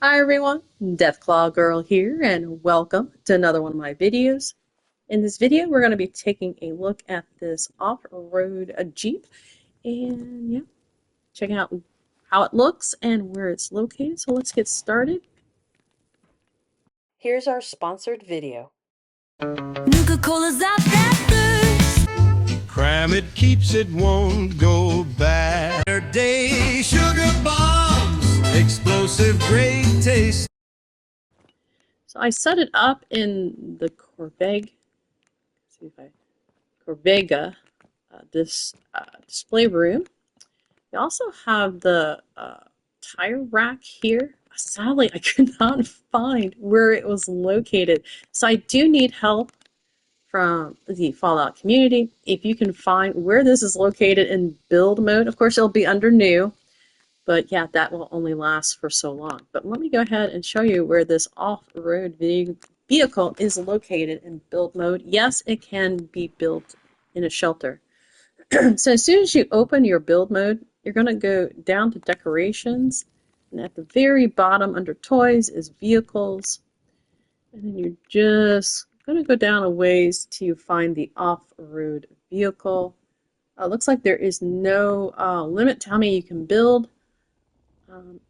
Hi everyone, Deathclaw Girl here, and welcome to another one of my videos. In this video, we're going to be taking a look at this off-road Jeep, and yeah, checking out how it looks and where it's located. So let's get started. Here's our sponsored video. Nuka-Cola's out that thirst. Cram it, keeps it, won't go bad. Day sugar bombs, explosive, great taste. So I set it up in the Corvega display room. We also have the tire rack here. Sadly, I could not find where it was located. So I do need help from the Fallout community. If you can find where this is located in build mode, of course it'll be under new, but yeah, that will only last for so long. But let me go ahead and show you where this off-road vehicle is located in build mode. Yes, it can be built in a shelter. So as soon as you open your build mode, you're going to go down to decorations, and at the very bottom under toys is vehicles, and then you're just going to go down a ways till you find the off-road vehicle. Looks like there is no limit to how many you can build.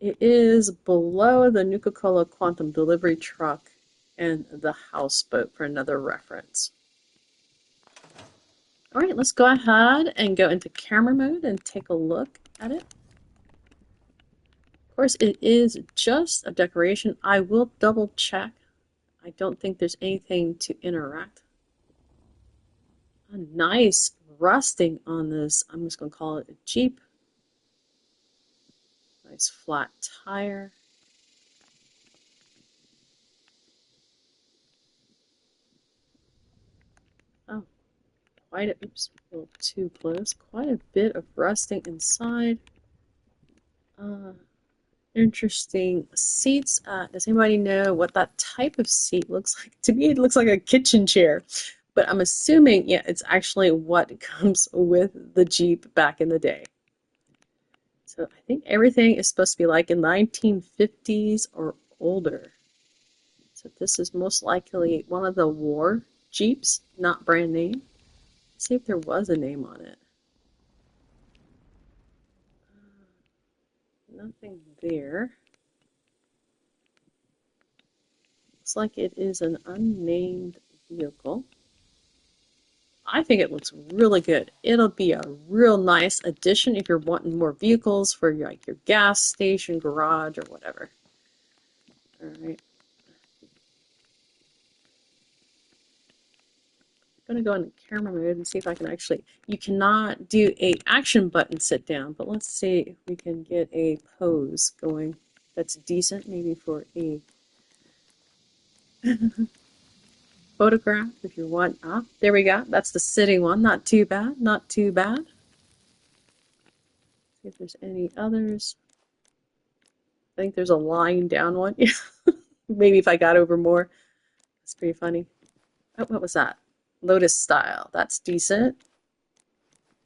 It is below the Nuka-Cola Quantum Delivery Truck and the houseboat for another reference. All right, let's go ahead and go into camera mode and take a look at it. Of course, it is just a decoration. I will double check. I don't think there's anything to interact. A nice rusting on this. I'm just going to call it a Jeep. Nice flat tire. Oh, oops, a little too close. Quite a bit of rusting inside. Interesting seats. Does anybody know what that type of seat looks like? To me, it looks like a kitchen chair, but I'm assuming, yeah, it's actually what comes with the Jeep back in the day. So I think everything is supposed to be like in 1950s or older. So this is most likely one of the war Jeeps, not brand name. Let's see if there was a name on it. Nothing there. Looks like it is an unnamed vehicle. I think it looks really good. It'll be a real nice addition if you're wanting more vehicles for your gas station, garage, or whatever. All right. I'm going to go into camera mode and see if I can actually, you cannot do a action button sit down, but let's see if we can get a pose going that's decent, maybe for a photograph if you want. Ah, there we go. That's the sitting one. Not too bad. Not too bad. See if there's any others. I think there's a lying down one. Maybe if I got over more. That's pretty funny. Oh, what was that? Lotus style. That's decent.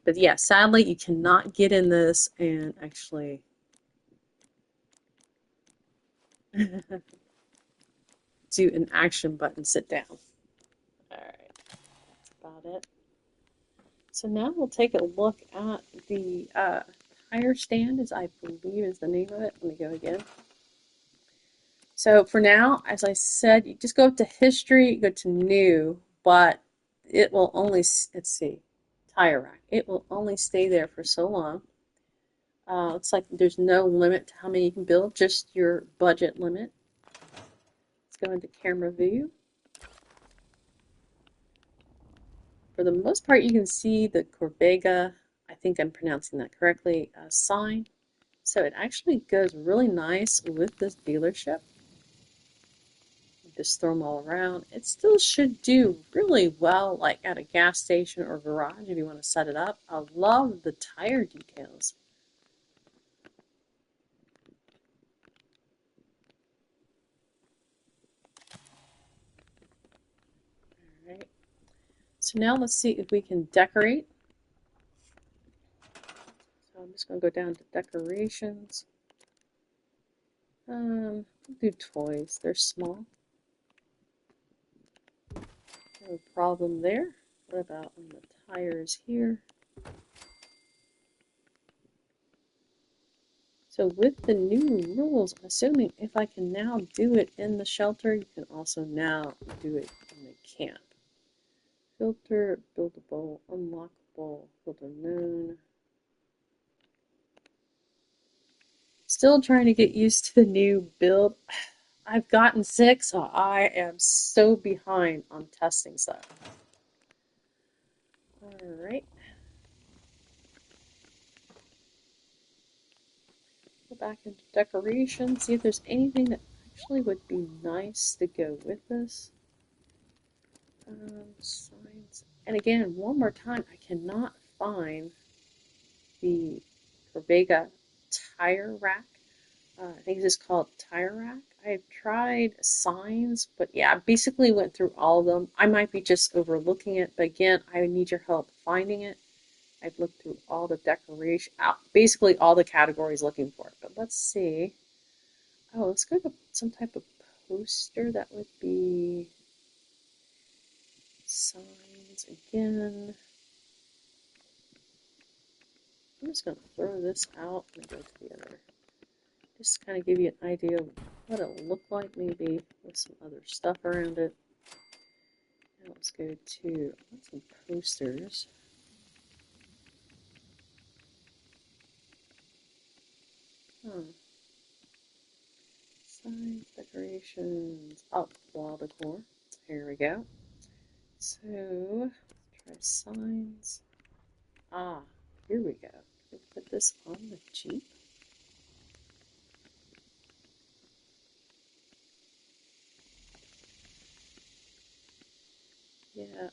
But yeah, sadly, you cannot get in this and actually do an action button sit down. All right, that's about it. So now we'll take a look at the tire stand, as I believe is the name of it. Let me go again. So for now, as I said, you just go to history, go to new, but it will only, let's see, tire rack. It will only stay there for so long. Looks like there's no limit to how many you can build, just your budget limit. Let's go into camera view. For the most part, you can see the Corvega, I think I'm pronouncing that correctly, sign. So it actually goes really nice with this dealership. Just throw them all around. It still should do really well, like at a gas station or garage if you want to set it up. I love the tire details. All right. So now let's see if we can decorate. So I'm just going to go down to decorations. We'll do toys. They're small. No problem there. What about on the tires here? So with the new rules, I'm assuming if I can now do it in the shelter, you can also now do it in the camp. Filter, buildable, unlockable, filter known. Still trying to get used to the new build. I've gotten sick, so I am so behind on testing stuff. Alright. Go back into decoration, see if there's anything that actually would be nice to go with this. Signs. And again, one more time, I cannot find the Corvega tire rack. I think it's just called tire rack. I've tried signs, but yeah, I basically went through all of them. I might be just overlooking it, but again, I need your help finding it. I've looked through all the decoration, basically all the categories looking for it. But let's see. Oh, let's go to some type of poster that would be signs again. I'm just going to throw this out and go to the other. Just to kind of give you an idea of what it'll look like, maybe with some other stuff around it. Now let's go to some posters. Signs, decorations. Oh, wall decor. Here we go. So, try signs. Ah, here we go. We put this on the Jeep. Yeah,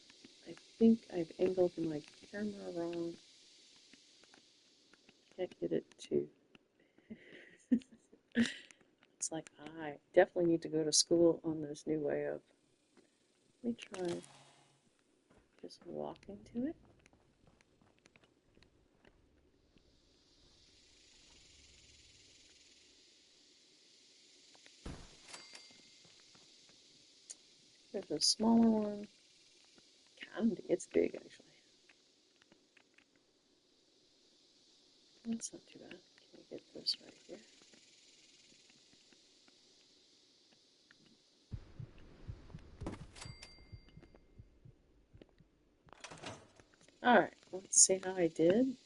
I think I've angled my camera wrong. Can't get it to. It's like I definitely need to go to school on this new way of. Let me try just walking to it. There's a smaller one. It's big actually. That's not too bad. Can we get this right here? Alright, let's see how I did.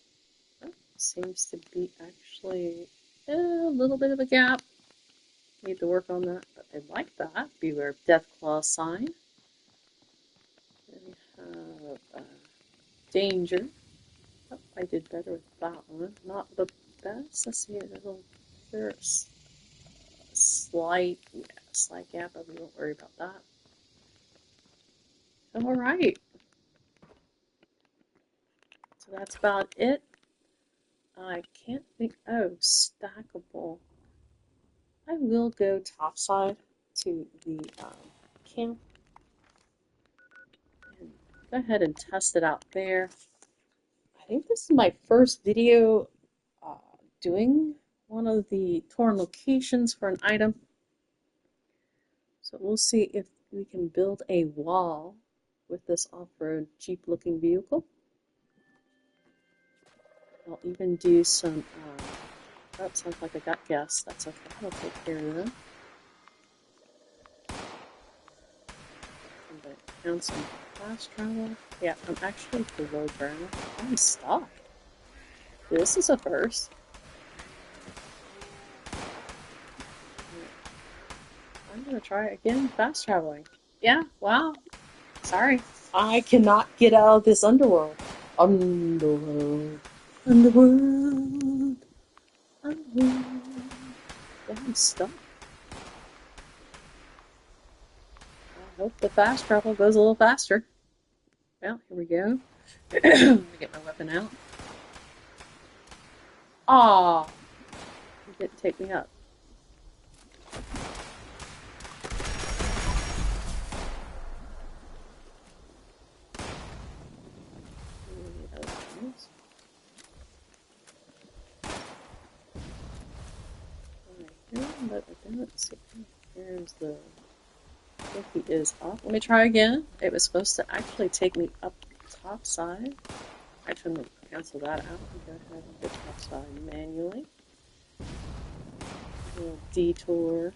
Oh, seems to be actually a little bit of a gap. Need to work on that, but I like that. Beware of Deathclaw sign. Then we have danger. Oh, I did better with that one. Not the best. Let's see a little there's slight gap, but we won't worry about that. Alright. So that's about it. I can't think. Oh, stackable. I will go topside to the camp and go ahead and test it out there. I think this is my first video doing one of the torn locations for an item. So we'll see if we can build a wall with this off-road Jeep looking vehicle. I'll even do some, oh, sounds like I got gas. That's okay, I'll take care of that. And I found some fast travel. Yeah, I'm actually below ground. I'm stuck. This is a first. I'm gonna try again, fast traveling. Yeah, wow. Sorry. I cannot get out of this underworld. Underworld. Underworld. Underworld. Yeah, I'm stuck. I hope the fast travel goes a little faster. Well, here we go. Let me get my weapon out. Aw, it didn't take me up. But then Let's see. Here's the. I think he is up. Let me try again. It was supposed to actually take me up the top side. Actually, I'm going to cancel that out and go ahead and go top side manually. A little detour.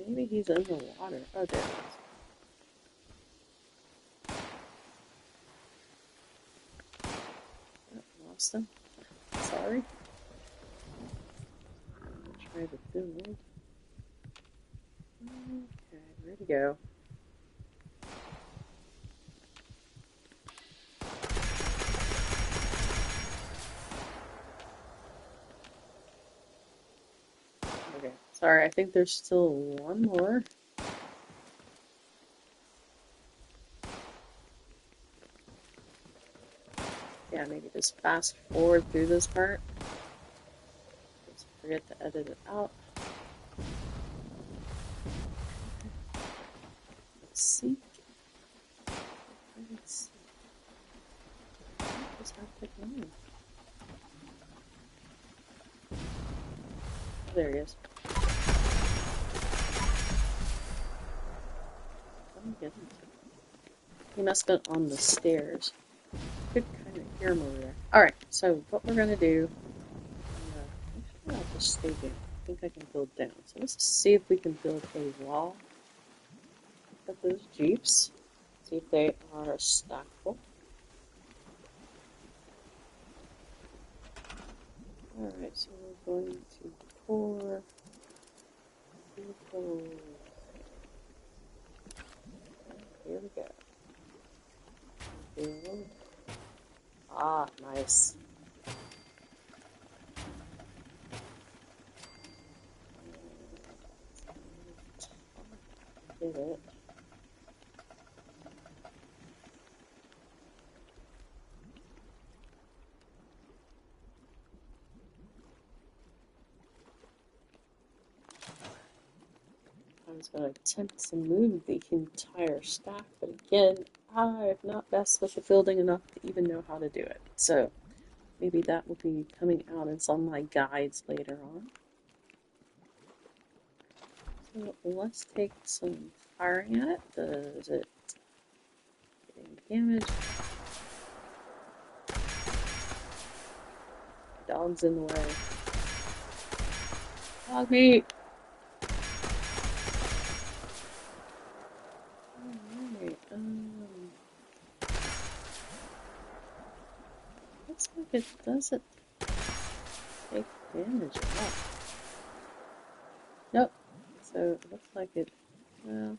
Maybe he's in the water. Oh, there he is. Oh, lost him. Sorry. Try to build. Okay, where'd he go? Okay, sorry, I think there's still one more. Yeah, maybe just fast forward through this part. Just forget to edit it out. Let's see. Let's see. Just have to pick one. Oh, there he is. Let me get him. He must have been on the stairs. Could kind of hear him over there. Alright, so what we're going to do, actually I'll just stay down. I think I can build down. So let's see if we can build a wall. Look at those Jeeps. See if they are stackable. Alright, so we're going to pour vehicle. Here we go. Build. Ah, nice. Did it. I was going to attempt to move the entire stack, but again, I'm not best with the building enough to even know how to do it. So maybe that will be coming out in some of my guides later on. So let's take some firing at it. Does it getting damage? Dog's in the way. Dog meat! Alright, looks like it doesn't take damage at all. Nope. So it looks like it, well,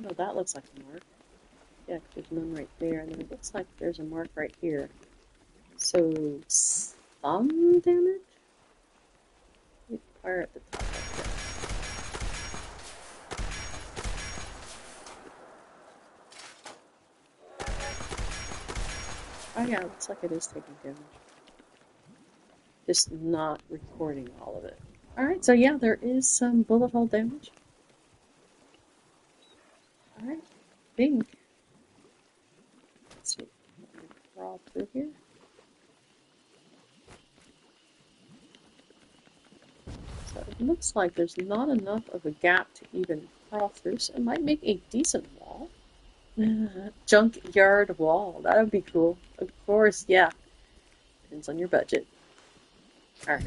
no, that looks like a mark. Yeah, there's none right there, and then it looks like there's a mark right here. So, some damage? Fire at the top right there. Oh yeah, it looks like it is taking damage. Just not recording all of it. Alright, so yeah, there is some bullet hole damage. Alright, bing. Let's see. Crawl through here. So it looks like there's not enough of a gap to even crawl through, so it might make a decent wall. Junkyard wall, that would be cool. Of course, yeah. Depends on your budget. Alright,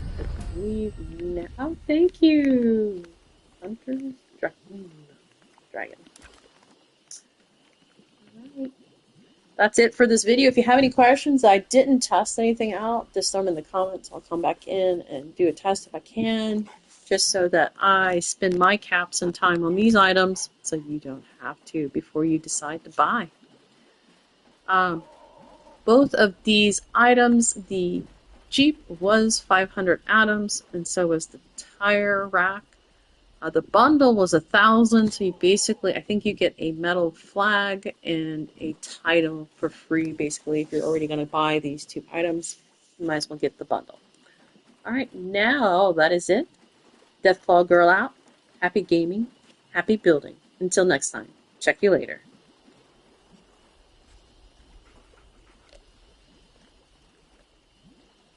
leave now. Oh, thank you! Hunter's Dragon. Alright. That's it for this video. If you have any questions, I didn't test anything out, just throw them in the comments. I'll come back in and do a test if I can, just so that I spend my caps and time on these items so you don't have to before you decide to buy. Both of these items, the Jeep was 500 atoms, and so was the tire rack. The bundle was 1,000, so you basically, I think you get a metal flag and a title for free, basically. If you're already going to buy these two items, you might as well get the bundle. Alright, now that is it. Deathclaw Girl out. Happy gaming. Happy building. Until next time, check you later.